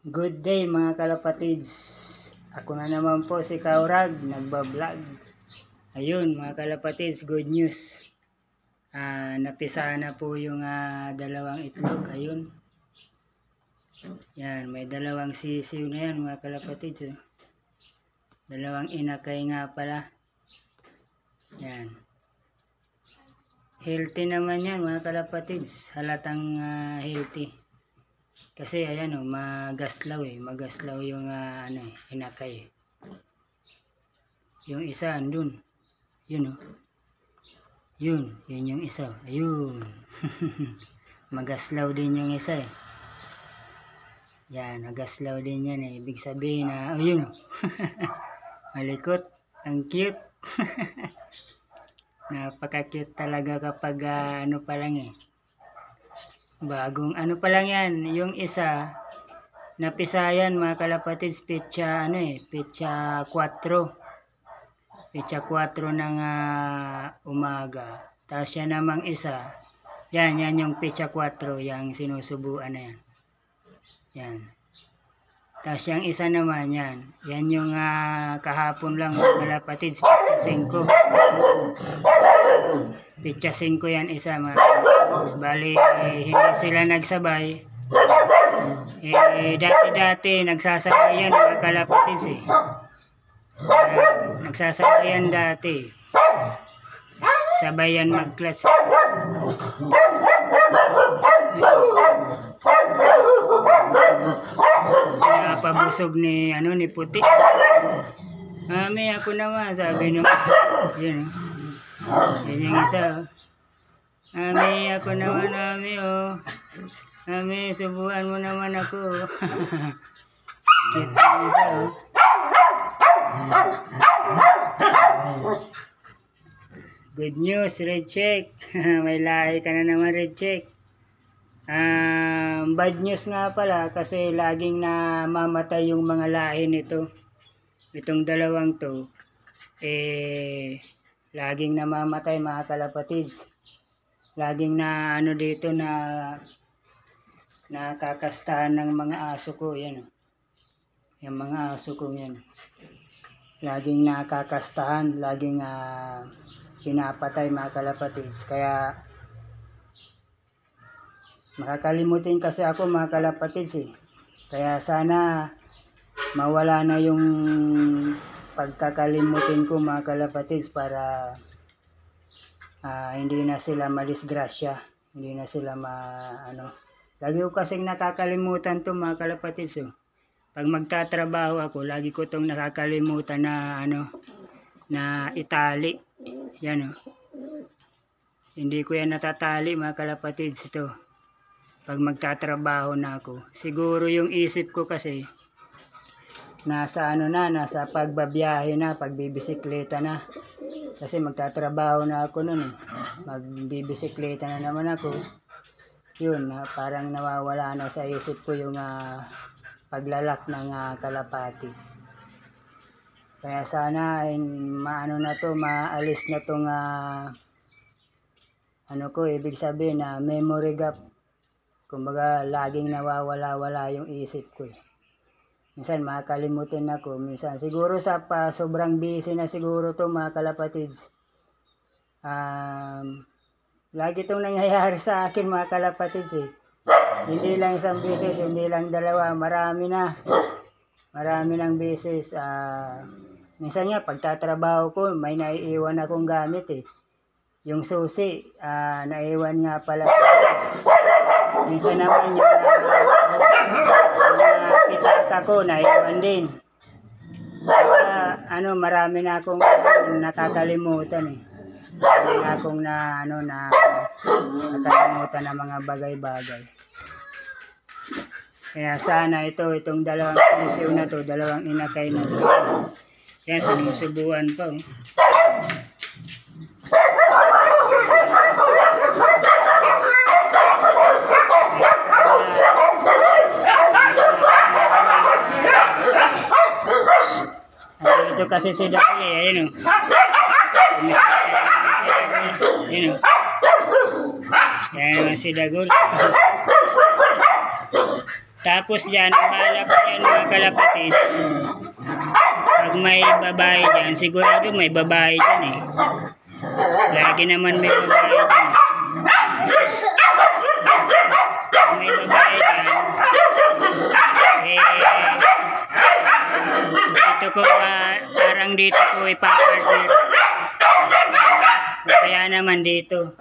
Good day mga kalapatids. Ako na naman po si Kaurag, nagbablog. Ayun mga kalapatids, good news. Napisa na po yung dalawang itlog. Ayun. Yan, may dalawang sisiw na yan mga kalapatids. Dalawang inakay nga pala. Yan. Healthy naman yan mga kalapatids. Halatang healthy. Kasi ayan magaslaw magaslaw yung inakay. Yung isa andun. Yun Yun yung isa. Ayun. Magaslaw din yung isa Yan, nagaslaw din yan Ibig sabihin na, ayun malikot. Ang cute. Napaka-cute talaga kapag ano pa lang bagong ano pa lang yan. Yung isa napisayan mga kalapatids petsa petsa 4 ng umaga. Tapos yan namang isa yan yung petsa 4 yung sinusubuan na yan. Yan. Tapos yung isa naman yan yung kahapon lang mga kalapatids petsa 5. Petsa 5 yan isa mga kalapatids. Bali hindi sila nagsabay. Dati nagsasabayan mga kalapatids nagsasabayan dati. Sabayan mag-clutch. Pabusog ni puti. Mami ako naman sabi nung isa. Yun yun yung isa. Mami ako naman mami Mami, subuan mo naman ako. Cute yung isa Good news, Red Check. May lahi ka na naman, Red Check. Bad news nga pala kasi laging namamatay yung mga lahi nito. Itong dalawang to laging namamatay mga kalapatids. Laging na dito na nakakastahan ng mga aso ko yan yung mga aso ko yan laging nakakastahan, laging pinapatay mga kalapatids. Kaya makakalimutin kasi ako mga kalapatids kaya sana mawala na yung pagkakalimutin ko mga kalapatids para hindi na sila madisgrasya, hindi na sila lagi ko kasing nakakalimutan to mga kalapatids Pag magtatrabaho ako, lagi ko tong nakakalimutan na itali. Yan Hindi ko yan natatali mga kalapatids ito. Pag magtatrabaho na ako. Siguro yung isip ko kasi nasa nasa pagbabiyahe na, pagbibisikleta na. Kasi magtatrabaho na ako noon Magbibisikleta na naman ako. Yun, parang nawawala na sa isip ko yung paglalak ng kalapati. Kaya sana maalis na tong ibig sabihin na memory gap. Kumbaga laging nawawala yung isip ko Minsan makakalimutin ako, minsan siguro sa sobrang busy na siguro to mga kalapatids. Lagi itong nangyayari sa akin mga kalapatids Hindi lang isang beses, hindi lang dalawa, marami ng beses. Minsan nga pagtatrabaho ko, may naiiwan akong gamit Yung susi, naiwan nga pala. Minsan naman yung pitaka ko, naiwan din. Kaya marami na akong nakakalimutan Marami na akong nakakalimutan ng mga bagay-bagay. Kaya sana itong dalawang sisiw na to, dalawang inakay na to. Yan, sinusubuan pa Ito kasi si Dali, ayun Yan naman si Dagol. Tapos dyan, ang bahala po yan mga kalapatid. Pag may babae dyan, sigurado may babae dyan eh. Lagi naman may babae dyan. Pag may babae dyan, dito ko, parang dito ko ipapartner. Kaya naman dito.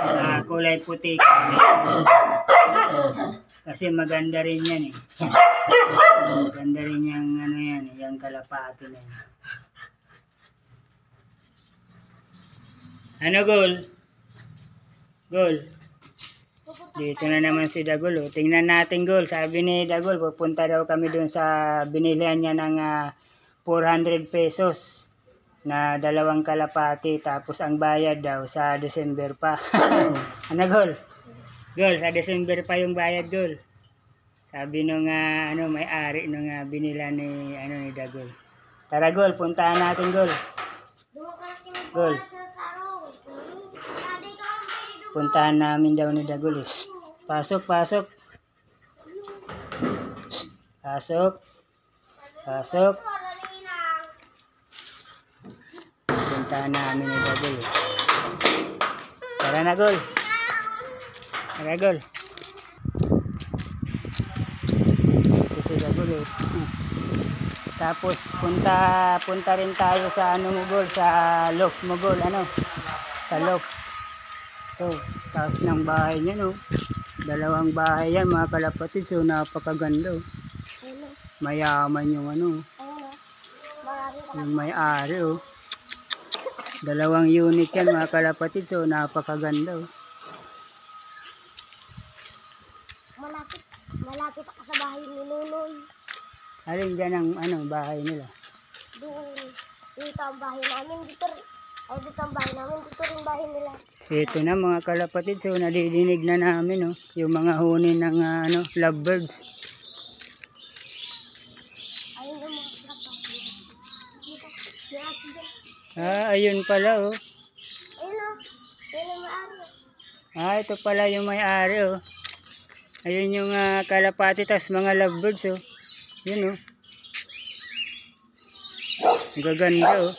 Sa kulay puti. Kasi maganda rin yan eh. Maganda rin yung ano yan, yung kalapati na yan. Ano, Gol? Gol? Dito na naman si Dagol. Oh. Tingnan natin, Gol. Sabi ni Dagol, pupunta daw kami dun sa binilihan niya ng 400 pesos na 2 kalapati. Tapos ang bayad daw sa December pa. Ano, Gol? Gol, sa December pa yung bayad, Gol. Sabi nung may-ari nung binila ni ni Dagol. Tara, Gol, puntahan natin, Gol. Gol. Puntahan namin daw ni Dagol. Pasok, pasok. Pasok. Pasok. Puntahan namin ni Dagol. Tara na, Gol. Tara, Gol. Ito si Dagol. Tapos punta rin tayo sa mo, Gol, sa loft mo, Gol, sa loft. So, taas ng bahay niya, no. 2 bahay yan, mga kalapatid. So, napakaganda, oh. Mayaman yung yung may-ari, oh. 2 unit yan, mga kalapatid. So, napakaganda, oh. Malapit ako sa bahay ni Nunoy. Alin dyan ang bahay nila? Dito ang bahay namin. Dito ang bahay namin. Dito rin bahay nila. Ito na mga kalapatid. So nadidinig na namin, oh, yung mga huni ng lovebirds. Ayun yung mga kalapatid. Ayun pala, oh. Ayun, oh. Ayun ang may-ari. Ito pala yung may-ari, oh. Ayun yung kalapati, tas mga lovebirds, oh. Yun, oh. Gaganda, oh.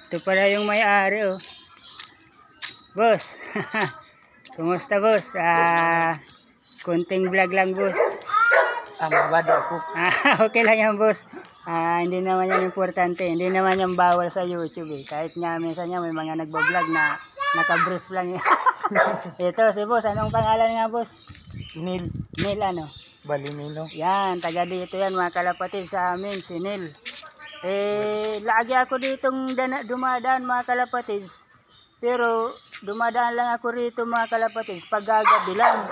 Ito pala yung may-ari, oh. Boss. Kumusta, boss? Kunting vlog lang, boss. Mabado ako. Okay lang yan, boss. Hindi naman yan importante. Hindi naman yan bawal sa YouTube, eh. Kahit nga minsan nga may mga nagbablog na naka-brief lang. Ito si boss. Anong pangalan nga, boss? Neil. Neil Balimino. Yan, taga dito yan mga kalapatid sa amin, si Neil. Lagi ako ditong dumadaan mga kalapatid. Pero dumadaan lang ako rito mga kalapatid pag gagabi lang.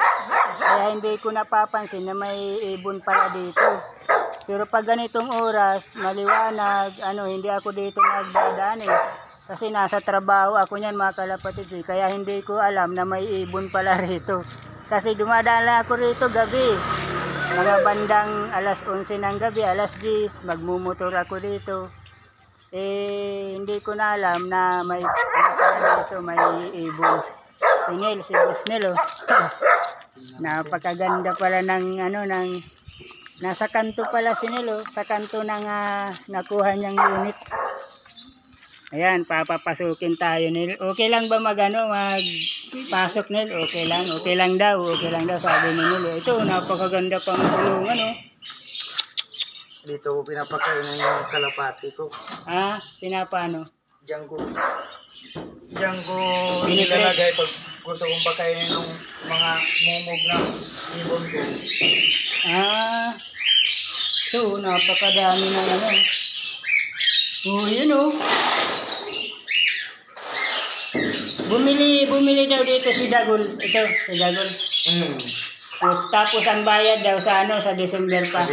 Kaya hindi ko napapansin na may ibon pala dito. Pero pag ganitong oras, maliwanag, hindi ako dito nagdadaan eh. Kasi nasa trabaho ako niyan mga kalapatid eh. Kaya hindi ko alam na may ibon pala rito. Kasi dumadaan lang ako rito gabi. Mga bandang alas 11 ng gabi, alas 10, magmumotor ako dito. Hindi ko na alam na may dito, may ibon. Si Boss Nel, oh. Napakaganda pala ng nasa kanto pala si Nel, oh. Sa kanto ng nakuha niyang unit. Ayan, papapasukin tayo, Nel. Okay lang ba magpasok, Nel? Okay lang daw, sabi ni Nel. Ito, napakaganda pang kulungan, oh. Dito ko pinapakain yung kalapati ko. Pinapano? Diyan ko nilalagay pag gusto kong pakainin ng mga mumog na ibon ko. So, napakadami ng yun, oh. Bumili daw dito si Dagol. Ito, si Dagol. Tapos ang bayad daw sa December pa.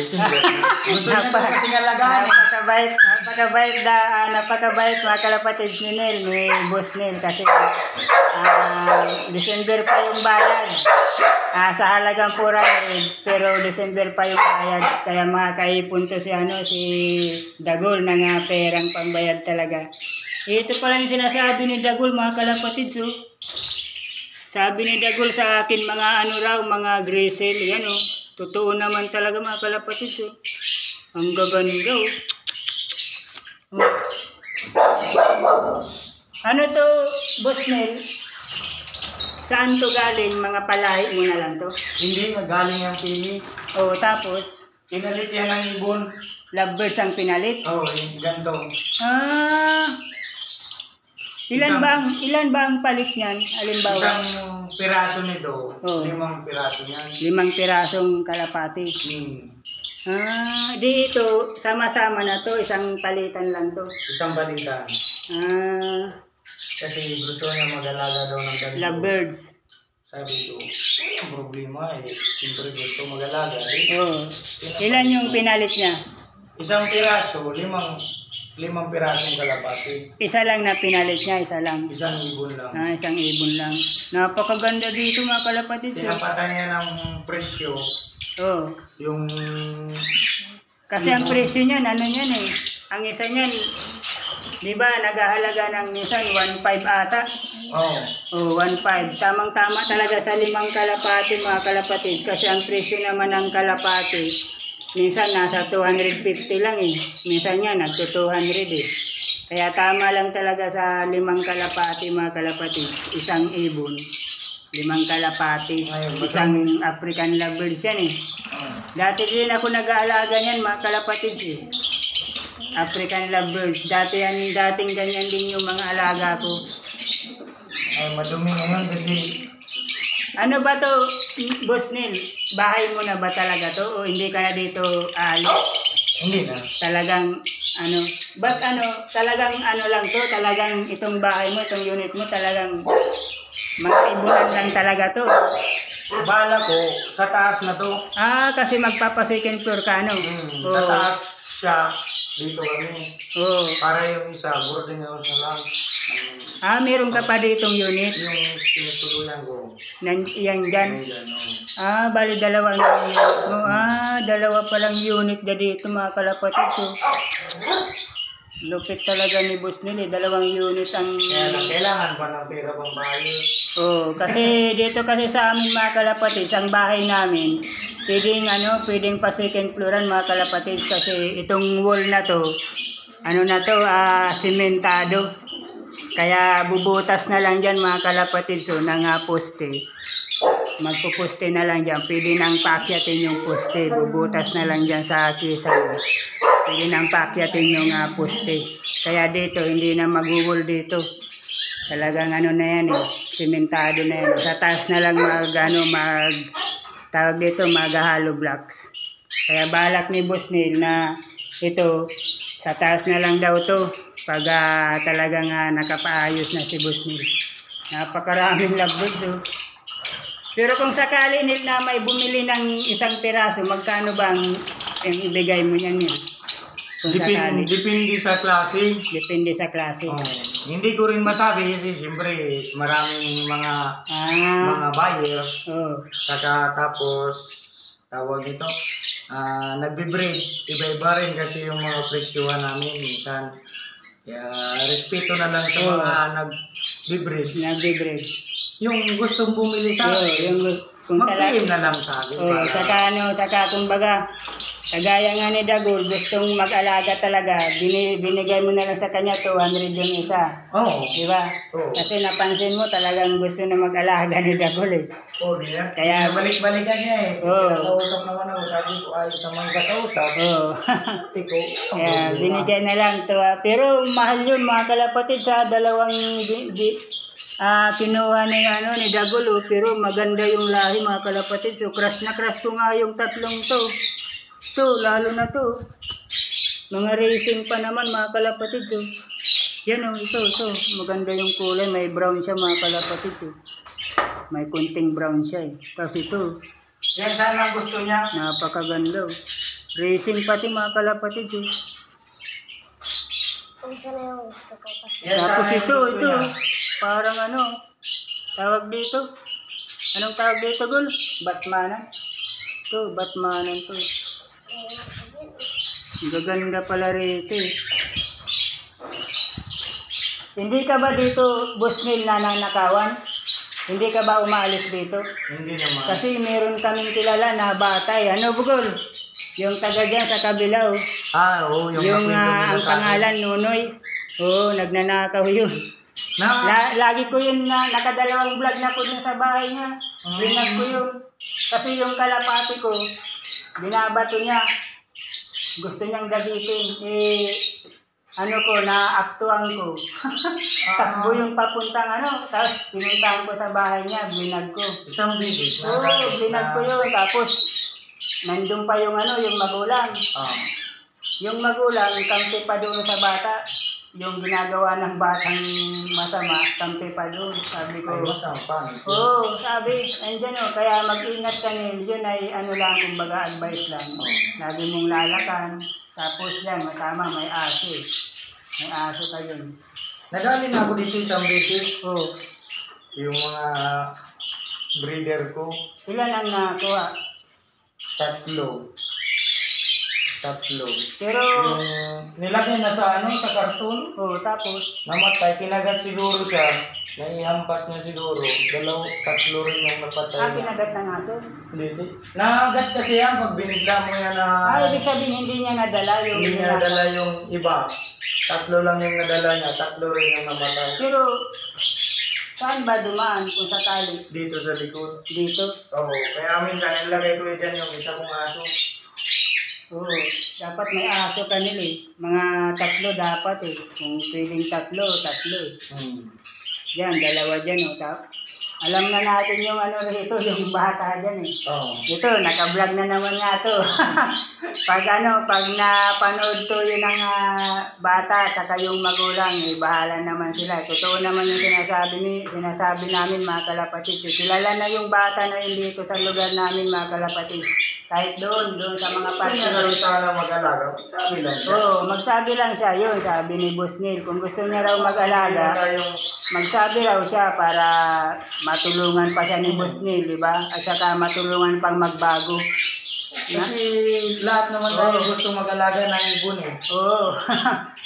Napakabait mga kalapatid ni Nel, ni Boss Nel, kasi December pa yung bayad. Sa halagang 400, pero December pa yung bayad. Kaya makakaipon to si Dagol ng perang pangbayad talaga. Ito pala yung sinasabi ni Dagol mga kalapatid, so. Sabi ni Dagol sa akin, mga ano raw, mga grisel. Yan o. Totoo naman talaga mga kalapatid. Oh. Ang gaganda oh. Ano to, Boss Nel? Saan to galing? Mga palahi mo na lang to? Hindi, galing ang pili. Oo, tapos, Pinalit yan ng ibon. lovebirds ang pinalit? Oo, yung ganito. Ah, ilan ba ang palit niyan? Halimbawa, Isang piraso nito, Oo. 5 piraso yan. 5 pirasong kalapati. Ah, di ito, sama-sama na to, isang palitan lang to. Isang balitan. Ah, Kasi gusto niya mag-alaga daw ng ganito. lovebirds. Sabi ko, ang problema eh. Siyempre gusto mag-alaga. Oh. Ilan yung pinalit niya? Isang piraso, 5 pirasong kalapati. Isa lang na pinalit niya, isa lang. Isang ibon lang. Ah, isang ibon lang. Napakaganda dito mga kalapatid. Sinapatan niya ng presyo, Oh. yung Kasi ang presyo niyan, ano niyan eh. Ang isa niyan, di ba, naghahalaga ng minsan 1.5 ata. Oh, 1.5. Tamang-tama talaga sa 5 kalapati mga kalapatid. Kasi ang presyo naman ng kalapati, minsan nasa 250 lang eh. Minsan yan, nagto 200 eh. Kaya tama lang talaga sa 5 kalapati mga kalapatid. Isang ibon. 5 kalapati. Isang African lovebirds yan eh. Dati din ako nag-aalaga niyan mga kalapatid eh. African lovebirds. Dating ganyan din yung mga alaga ko. ay madumi ngayon kasi Ano ba to, Boss Nel? Bahay mo na ba talaga to? O hindi ka na dito aalis? hindi na. Talagang ano? Ba't ano? Talagang ano lang to? Talagang itong bahay mo, itong unit mo, talagang mga ibunan lang talaga to. Bala ko, sa taas na to. Ah, kasi magpapa-second floor ka, ano? Sa taas siya, dito kami. Oh. Para yung isa, boarding house na lang. Ah, meron ka pa ditong unit? Yung tinutuluyan ko. Yan dyan. Ayan, Bali dalawa ang unit mo. Dalawa palang unit na dito mga kalapatid. So, lupit talaga ni Boss Nel eh. 2 unit ang... Kaya lang, kailangan pa ng pera pang bahay. Oh, kasi dito kasi sa amin mga kalapatid, ang bahay namin, pwedeng pa second flooran mga kalapatid kasi itong wall na to, sementado. Kaya bubutas na lang dyan mga kalapatid so ng poste. Magpuposte na lang dyan. Pwede nang paakyatin yung poste. Bubutas na lang dyan sa kisang. Pwede nang paakyatin yung poste. Kaya dito, hindi na mag-wall dito. Talagang ano na yan eh. Sementado na yan. Sa taas na lang tawag dito, mag-hollow blocks. Kaya balak ni Boss Nel na ito, sa taas na lang daw to. Pag talagang nakapaayos na si Boss Nel. Napakaraming lovebirds oh. Pero kung sakali Nel na may bumili ng isang piraso, magkano ba ang ibigay mo niyan Nel? Kung sakali. Depende sa klase. Depende sa klase. Hindi ko rin masabi kasi siyempre maraming mga buyer. Saka tapos tawag nito nagbe-breed. Iba-iba rin kasi yung mga presyuhan namin minsan. Kaya respeto na lang sa mga nagbe-breed. Nagbe-breed. Yung gustong bumili sa akin, mag-PM na lang sa akin. Saka kumbaga, kagaya nga ni Dagol, gustong mag-alaga talaga, binigay mo na lang sa kanya 200 yung isa. Oo. Diba? Kasi napansin mo talagang gusto na mag-alaga ni Dagol eh. Oo, diyan. Kaya balik-balikan niya eh. Kausap naman ako, sabi ko ay sa mga kakausap. Kaya binigay na lang to. Pero mahal yun mga kalapatid sa dalawang kinuha ni Dagol pero maganda yung lahi mga kalapatid. So crush na crush ko nga yung tatlong to. To, lalo na to. Mga racing pa naman mga kalapatid. So, yan o, ito. Maganda yung kulay. May brown siya mga kalapatid. So, may kunting brown siya eh. Tapos ito. Yan sana ang gusto niya. Napakaganda. Racing pati mga kalapatid. So. Isa na yung gusto ko kasi. Tapos ito. Parang tawag dito. Anong tawag dito, Gul? Batmanan. Ito, Batmanan to. Gaganda pala rito eh. Hindi ka ba dito, Boss Nel, nananakawan? Hindi ka ba umaalis dito? Hindi naman. Kasi meron kaming kilala na batay. Ano, Bugol? Yung taga dyan sa kabila, oh. Oo, Yung ang pangalan, Nunoy. Oo, nagnanakaw yun. Lagi ko yun na nakadalawang vlog na po dun sa bahay niya. Binag ko yun. Kasi yung kalapati ko, binabato niya. Gusto niyang gagitin. Ano ko, naaktuang ko. Takbo yung papuntang tapos pinuntahan ko sa bahay niya, binag ko. Isang bisis. Oo, binag ko yun. Tapos, nandun pa yung yung magulang. Yung magulang, kampi pa doon sa bata. Yung ginagawa ng batang masama, kampi pa doon. Sabi ko, oo, sabi, andyan kaya mag-ingat ka yun ay lang, kumbaga advice lang. Lagi mong lalakan, tapos yan, matama, may aso. May aso ka yun. Nagaling ako dito isang beses. Oo. Yung mga breeder ko, Ilan ang nakuha? tatlo. Pero, Yung nilagay na sa sa karton, tapos, namatay, kinagat siguro siya, naihampas niya siguro, tatlo rin yung napatay. kinagat ng aso? Hindi. Nakagat kasi yan, pag binigla mo yan na... Ibig sabihin, hindi niya nadala yung... Hindi niya nadala yung iba. Tatlo lang yung nadala niya, tatlo rin yung namatay. Pero, saan ba dumaan kung sakali? Dito sa likod. Dito? Oo, kaya minsan nilagay ko dyan yung isa kong aso. Oo, dapat may aso kanila Mga tatlo dapat Kung pwedeng tatlo. Yan, dalawa dyan Alam na natin yung rito, yung bata dyan Oo. Ito, naka-vlog na naman nga to. pag napanood to yun ng bata, saka yung magulang, bahala naman sila. Totoo naman yung sinasabi namin mga kalapatid. Kilala na yung bata na yun dito sa lugar namin mga kalapatid. Kahit doon sa mga Pati na rin sana mag-alaga, magsabi lang siya. Oo, magsabi lang siya. Yun, sabi ni Boss Neil. Kung gusto niya raw mag-alaga, magsabi raw siya para matulungan pa siya ni Boss Neil, di ba? At saka matulungan pang magbago. Kasi lahat naman tayo gusto mag-alaga ng ibon Oo.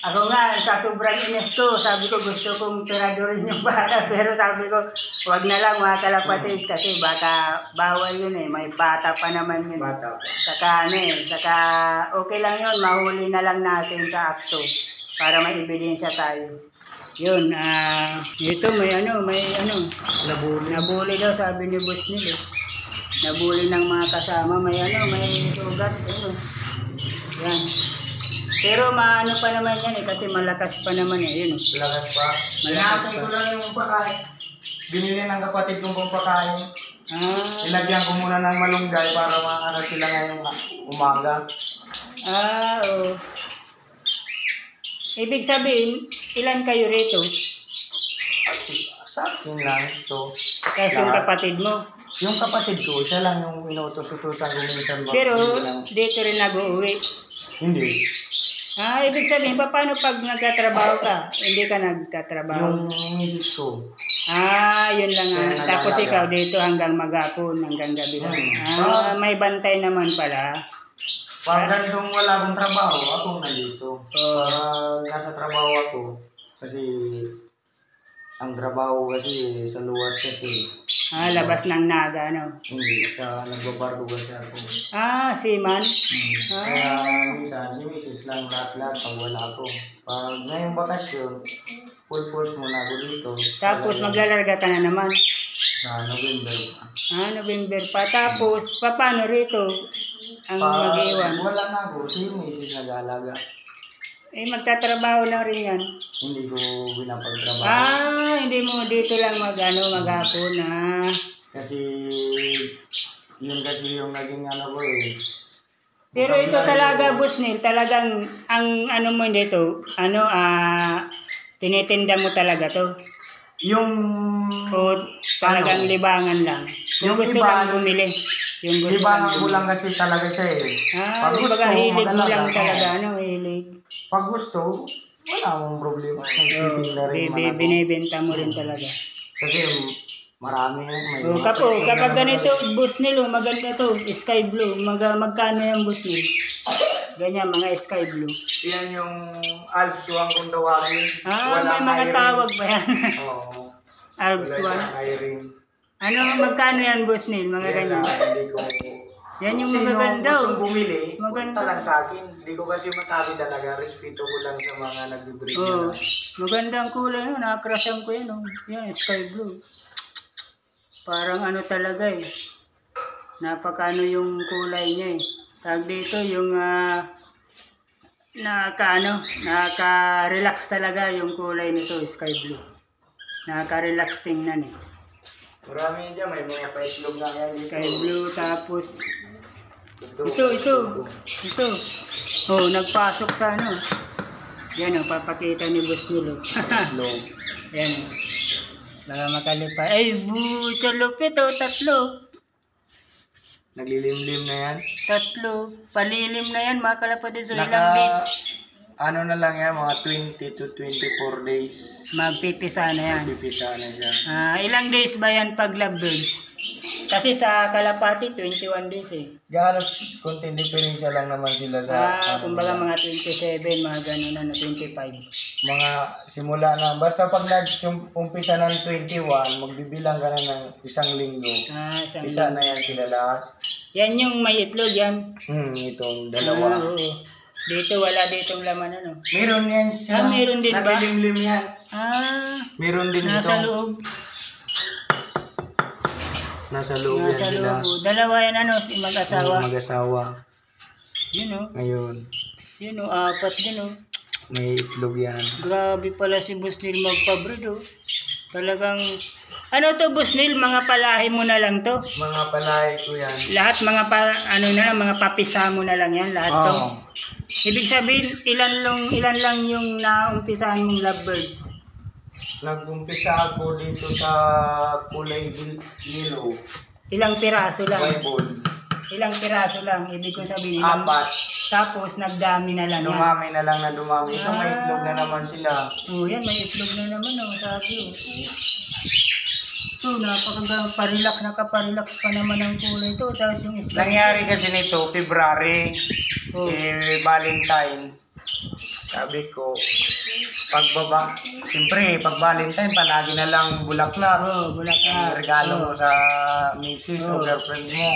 Ako nga, sa sobrang inis ko, sabi ko gusto kong tiradurin yung bata. Pero sabi ko, wag na lang mga kalapatid kasi baka bawal yun may bata pa naman yun. Bata pa. Saka saka okay lang yun, mahuli na lang natin sa akto para may ebidensya tayo. Yun, ito may nabuli daw sabi ni Boss Neil Nabuli ng mga kasama, may sugat, Yan. Pero maano pa naman yan kasi malakas pa naman yun. Malakas pa? Malakas ko lang yung pagkain. Binili ng kapatid kong pagkain. Ilagyan ko muna ng malunggay para maano sila ngayong umaga. Oo. Ibig sabihin, ilan kayo rito? Sa akin lang ito. Kasi yung kapatid mo. Yung kapatid ko, siya lang yung inutos-utosan guminsan ba? Pero dito rin nag-uwi. Hindi. Ibig sabihin, paano pag nagtatrabaho ka? Hindi ka nagtatrabaho? Yung misis ko. Yun lang Tapos ikaw dito hanggang maghapon, hanggang gabi lang. May bantay naman pala. Pag ganitong wala akong trabaho, ako nandito. Pag nasa trabaho ako, kasi ang trabaho kasi sa luwas kasi. Labas ng naga, Hindi, nagbabardo kasi ako. Seaman? Kaya minsan, si misis lang lahat-lahat pag wala ako. Pag ngayong bakasyon, full force muna ako dito. Tapos maglalarga ka na naman? Sa November. November pa. Tapos, paano rito ang mag-iwan? Wala na ako, si misis nag-aalaga. Magtatrabaho lang rin yan. Hindi ko binapagtrabaho. Hindi mo dito lang maghapon Kasi yun kasi yung naging ko Pero ito talaga, Boss Neil, talagang ang mo dito, tinitinda mo talaga to? Yung talagang libangan lang? Yung gusto iba, lang bumili? Yung gusto libangan ko lang kasi talaga siya Pag gusto, hilig mo lang mag-alaga. talaga, hilig. Pag gusto, wala akong problema. Binibenta mo rin talaga. Kasi marami may kapag ganito, Boss Neil, maganda to, sky blue. Magkano yung Boss Neil? Ganyan, mga sky blue. Yan yung Alpswang kung tawagin. May mga tawag ba yan? Oo. Alpswang. Wala siyang hiring. Ano, magkano yan, Boss Neil? Mga Yan ganyan. lang, hindi ko... Yan yung Sino magaganda. gustong bumili, Maganda. punta lang sa akin. Hindi ko kasi masabi talaga. Respeto ko lang sa mga nag-breed Oh, na. magandang kulay no, nakakrasan ko yan. Oh. Yan, sky blue. Parang ano talaga eh. Napakano yung kulay niya eh. Tag dito yung nakaka-relax talaga yung kulay nito, sky blue. Nakaka-relax tingnan eh. Marami dyan, may mga paitlog na yan dito. Sky blue tapos ito. Oh, nagpasok sa ano. Yan oh, papakita ni Boss Nilo. Paitlog. Yan oh. Baka makalipa. Ay, buta lupit oh, tatlo. Naglilimlim na yan. Tatlo. Palilim na yan, mga kalapatid. So, ilang days Ano na lang yan, mga 20 to 24 days. magpipisa na yan. Pipisa na siya. Ilang days ba yan pag lovebird? Kasi sa kalapati, 21 days eh. Galos, konting diferensya lang naman sila sa... Kumbaga mga 27, mga ganun na, 25. Mga simula na. Basta pag nag-umpisa ng 21, magbibilang ka na ng isang linggo. Isa na yan sila lahat. Yan yung may itlog yan. Itong dalawa. Oo. Dito, wala ditong laman ano. Meron yan siya. Meron din ba? Naglilimlim yan. Meron din Nasa ito. loob. Nasa loob yan Nasa sila. loob. Dalawa yan ano, mag-asawa. Mag-asawa. Yun o. Ngayon, Yun o, apat din o. may itlog yan. Grabe pala si Boss Neil magpabreed o. Talagang, ano to Boss Neil, mga palahi mo na lang to. Mga palay ko yan. Lahat mga mga papisa mo na lang yan, lahat to. Ibig sabihin, ilan lang yung naumpisahan mong lovebird? Nag-umpisa ako dito sa kulay yellow. Ilang piraso lang? Bible. Ilang piraso lang, ibig ko sabihin. Apat. Tapos nagdami na lang yan. Dumami na lang na dumami. Ito may itlog na naman sila. Oh, yan, may itlog na naman oh, sabi oh. So, napaka-parelax, nakaparelax pa naman ang kulay ito. Tapos yung isla. Nangyari kasi nito, February, Oh. Valentine. Sabi ko, siyempre, pag Valentine, palagi na lang bulaklak. Oh, bulaklak. Ang regalo mo sa misis o girlfriend mo.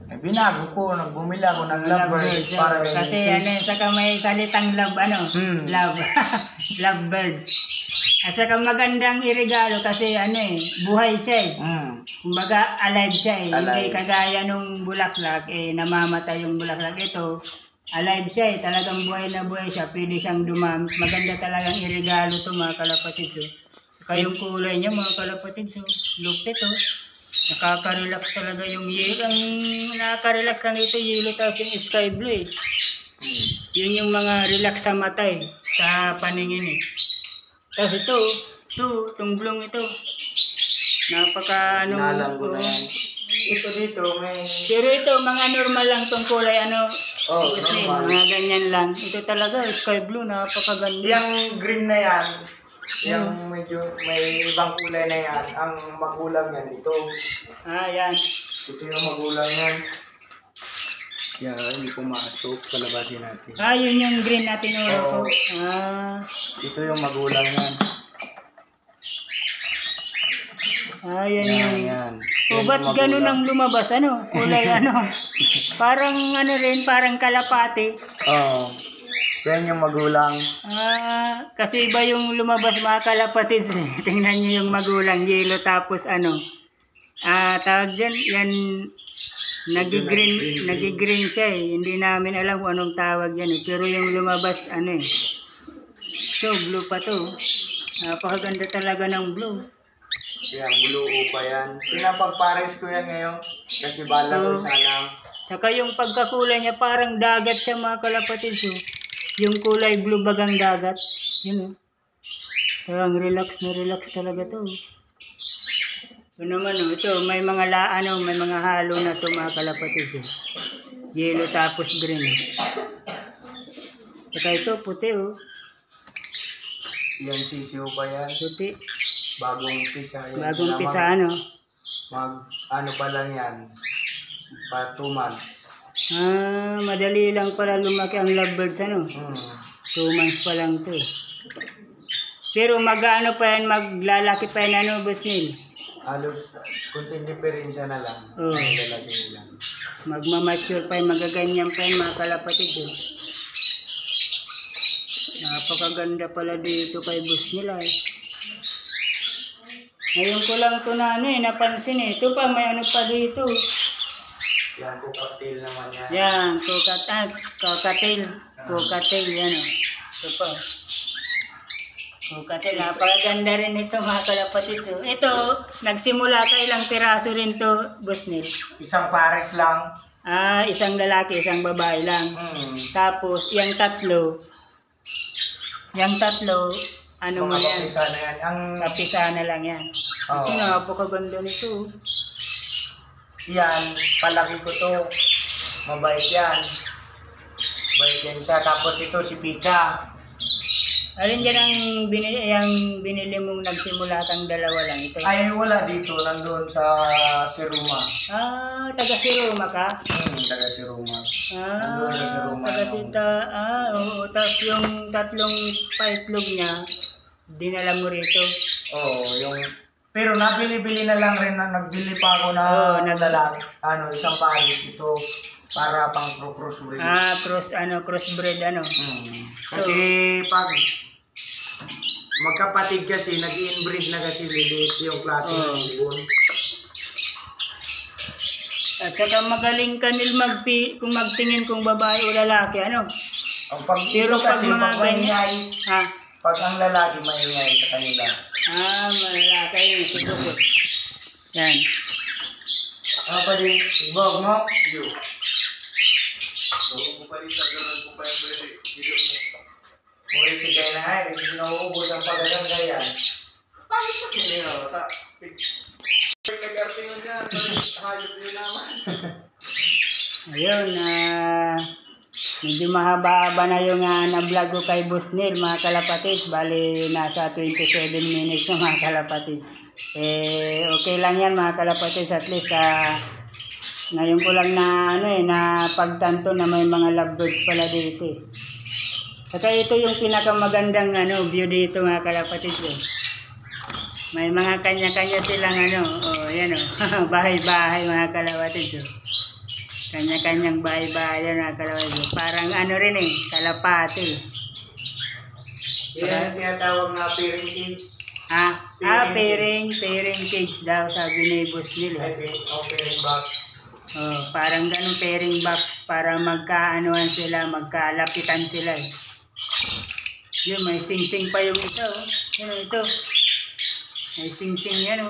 Eh, binago ko, nagbumila ko ng lovebird para kay kasi misis. ano, saka may salitang love, love, lovebird. At saka magandang iregalo kasi buhay siya eh. Kumbaga alive siya eh. Hindi Alive. kagaya nung bulaklak namamatay yung bulaklak. Ito, alive siya eh. Talagang buhay na buhay siya. Pwede siyang dumami. Maganda talagang iregalo to mga kalapatid. So, saka yung kulay niya mga kalapatid. So, lupit oh. Nakaka-relax talaga yung yellow. Ang nakaka-relax lang ito yellow tapos yung sky blue eh. Yun yung mga relax sa mata eh. Sa paningin eh. Tapos itong blong ito. Napaka Sinalam ko na yan. Ito dito, may... Pero ito, mga normal lang tong kulay kasi normal. mga ganyan lang. Ito talaga, sky blue, napakaganda. Yung green na yan, yung medyo may ibang kulay na yan, ang magulang yan ito. Yan. Ito yung magulang yan. Yan, hindi pumasok. Palabasin natin. Yun yung green natin Oo. Ito yung magulang yan. yan yung... Yan. O, ba't ganun ang lumabas? Kulay Parang parang kalapate. Oo. Yan yung magulang. Kasi iba yung lumabas mga kalapatid. Tingnan nyo yung magulang, yellow tapos tawag dyan, yan, nag-green siya eh. Hindi namin alam kung anong tawag yan eh. Pero yung lumabas, so, blue pa to. Napakaganda talaga ng blue. Yan, blue pa yan. Pinapagpares ko yan ngayon. Kasi bala ko sana. Saka yung pagkakulay niya, parang dagat siya mga kalapatid. So, yung kulay blue bagang dagat. Yun Parang relax na relax talaga to. Ito naman ito may mga may mga halo na to mga kalapatid. Yellow tapos green. Saka ito puti Yan sisiyo pa yan. Puti. Bagong pisa yan. Bagong pisa Pa lang yan. Pa 2 months. Madali lang pala lumaki ang lovebirds 2 months pa lang to. Pero maglalaki pa yan Boss Neil? Halos kunting diferensya na lang. Oo. Ang lalaki nila. Magmamature pa yung magaganyan pa yung mga kalapatid. Eh. Napakaganda pala dito kay boss nila eh. Ngayon ko lang ito na napansin eh. Ito pa, may ano pa dito. Yan, cocktail naman yan. Yan, cocktail. Cocktail, yan o. Ito pa. Cocktail, napakaganda rin ito mga kalapatid. So, ito, nagsimula ka ilang piraso rin to, boss Neil. Isang pares lang. Isang lalaki, isang babae lang. Tapos, yung tatlo, ano mo Mga yan? kapisa na yan. Kapisa na lang yan. Oo. Ito, napakaganda nito. Yan, palaki ko to. Mabait yan. Mabait yan siya. Tapos ito si Pika. Alin dyan ang binili mong nagsimula kang dalawa lang? Ito. Ay, wala dito. Nandun sa Siruma. Taga Siroma ka? Taga Siruma. Nandun sa Siruma. Taga Sita. Oo. Tapos yung tatlong paitlog niya, dinala mo rito. Oo, yung... Pero nabili-bili na lang rin. Nagbili pa ako na isang pares ito para pang crossbreed. Crossbreed Kasi pag magkapatid kasi, nag-inbreed na kasi lilit yung klase ng ibon. At saka magaling ka kung magtingin kung babae o lalaki, ano? Pero pag kasi mga maingay, pag ang lalaki maingay sa kanila. Malaki yun, siguro. Yan. Ano pa din? Ibog mo? Iyo. Muli si Kaya na nga, hindi nauubos ang pagalang ganyan. Ayun, medyo mahaba-haba na yung na-vlog ko kay Boss Neil, mga kalapatid. Bali, nasa 27 minutes na mga kalapatid. Okay lang yan mga kalapatid. At least, ngayon ko lang na pagtanto na may mga lovebirds pala dito eh. Saka ito yung pinakamagandang view dito mga kalapatid ko. May mga kanya-kanya silang yan bahay-bahay mga kalapatid ko. Kanya-kanyang bahay-bahay yan mga kalapatid. Parang rin kalapati. Yan ang tinatawag na pairing cage. Pairing cage daw sabi ni Boss Neil. Pairing box. Parang ganun pairing box para magkaanuan sila, magkalapitan sila eh. Yun, may sing-sing pa yung ito. Ito. May sing-sing yan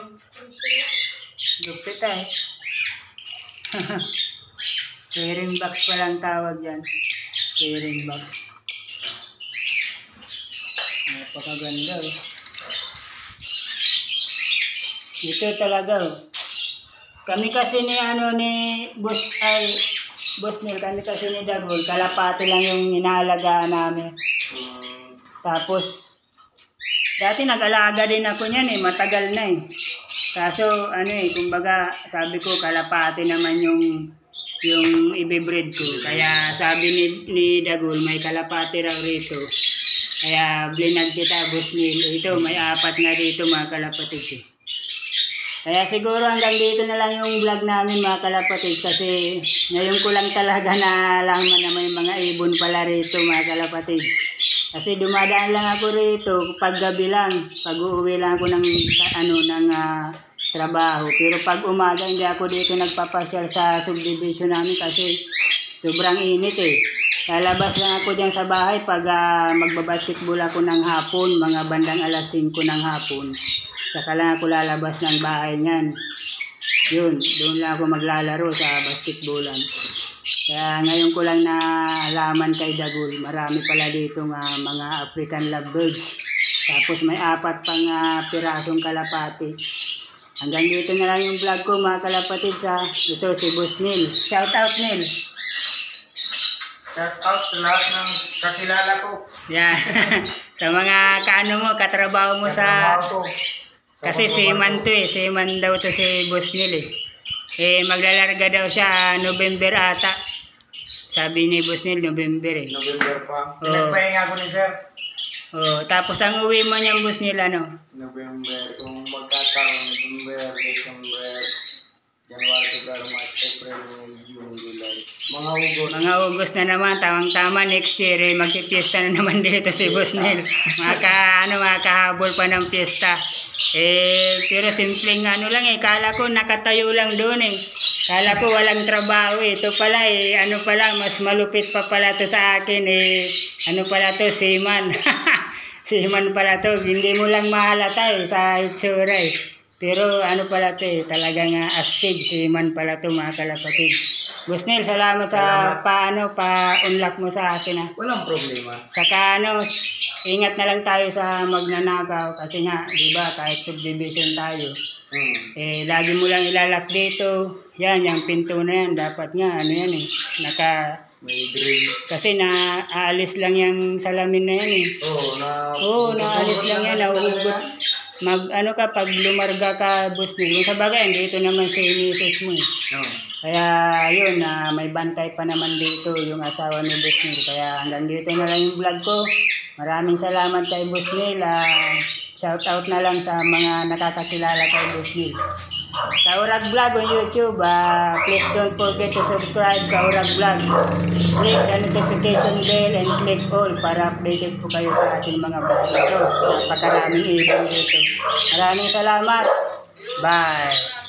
Lupit eh. Pairing box pa lang tawag yan. Pairing box. Napakaganda Ito talaga Kami kasi ni Boss Neil, kami kasi ni Dagol, kalapati lang yung inaalagaan namin. Tapos, dati nag-alaga din ako niyan matagal na Kaso, kumbaga, sabi ko, kalapati naman yung ibibreed ko. Kaya sabi ni Dagol, may kalapati raw rito. Kaya, blinag kita, Boss Neil. Ito, may 4 na rito mga kalapatid Kaya siguro hanggang dito na lang yung vlog namin mga kalapatid kasi ngayon ko lang talaga nalaman na may mga ibon pala rito mga kalapatid. Kasi dumadaan lang ako rito pag gabi lang, pag uuwi lang ako ng trabaho. Pero pag umaga hindi ako dito nagpapasyal sa subdivision namin kasi sobrang init Lalabas lang ako dyan sa bahay pag magbabasketball ako ng hapon, mga bandang alas 5 ng hapon. Saka lang ako lalabas ng bahay niyan. Yun, doon lang ako maglalaro sa basketballan. Kaya ngayon ko lang nalaman kay Dagol, marami pala dito mga African lovebirds. Tapos may 4 pang pirasong kalapati. Hanggang dito na lang yung vlog ko mga kalapatid ito si Boss Neil. Shout out Neil. Shout out sa lahat ng kakilala ko. Yeah. Sa mga katrabaho mo kasi seaman to seaman daw to si Boss Neil maglalarga daw siya November ata. Sabi ni Boss Neil November November pa. Pinagpahinga ko ni Sir. Oh, tapos ang uwi mo niyang bus nila, no? November, kung magkataon, November, December, January, February, March, April, May, June, July. Mga August. Mga August na naman, tawang-tama next year, eh, magpipiesta na naman dito si Boss Neil. Makahabol pa ng piyesta. Eh, pero simpleng ano lang eh, kala ko nakatayo lang doon eh. Kala ko walang trabaho eh. Ito pala eh, ano pala, mas malupit pa pala to sa akin eh. Ano pala to, seaman. Seaman pala to, hindi mo lang mahalata eh sa itsura eh. Pero ano pala to eh, talagang astig, seaman pala to mga kalapatid. Boss Neil, salamat sa pa-unlock mo sa akin ah. Walang problema. Saka ano, ingat na lang tayo sa magnanakaw kasi nga, di ba, kahit subdivision tayo, eh, lagi mo lang ilalak dito. Yan, yung pinto na yan, dapat nga, ano yan eh, May drill. kasi aalis lang yung salamin na yan eh. Oo, naalis lang yan, nahuhugot. Ano ka, pag lumarga ka, Boss Neil, yung sa bagay, dito naman si misis mo eh. Kaya yun, may bantay pa naman dito yung asawa ni Boss Neil. Kaya hanggang dito na lang yung vlog ko. Maraming salamat kay Boss Neil. Shout out na lang sa mga nakakakilala kay Boss Neil. Kaurag Vlog on YouTube. Please don't forget to subscribe Kaurag Vlog. Click the notification bell and click all para updated po kayo sa ating mga vlog ito. Napakaraming ibang dito. Maraming salamat. Bye.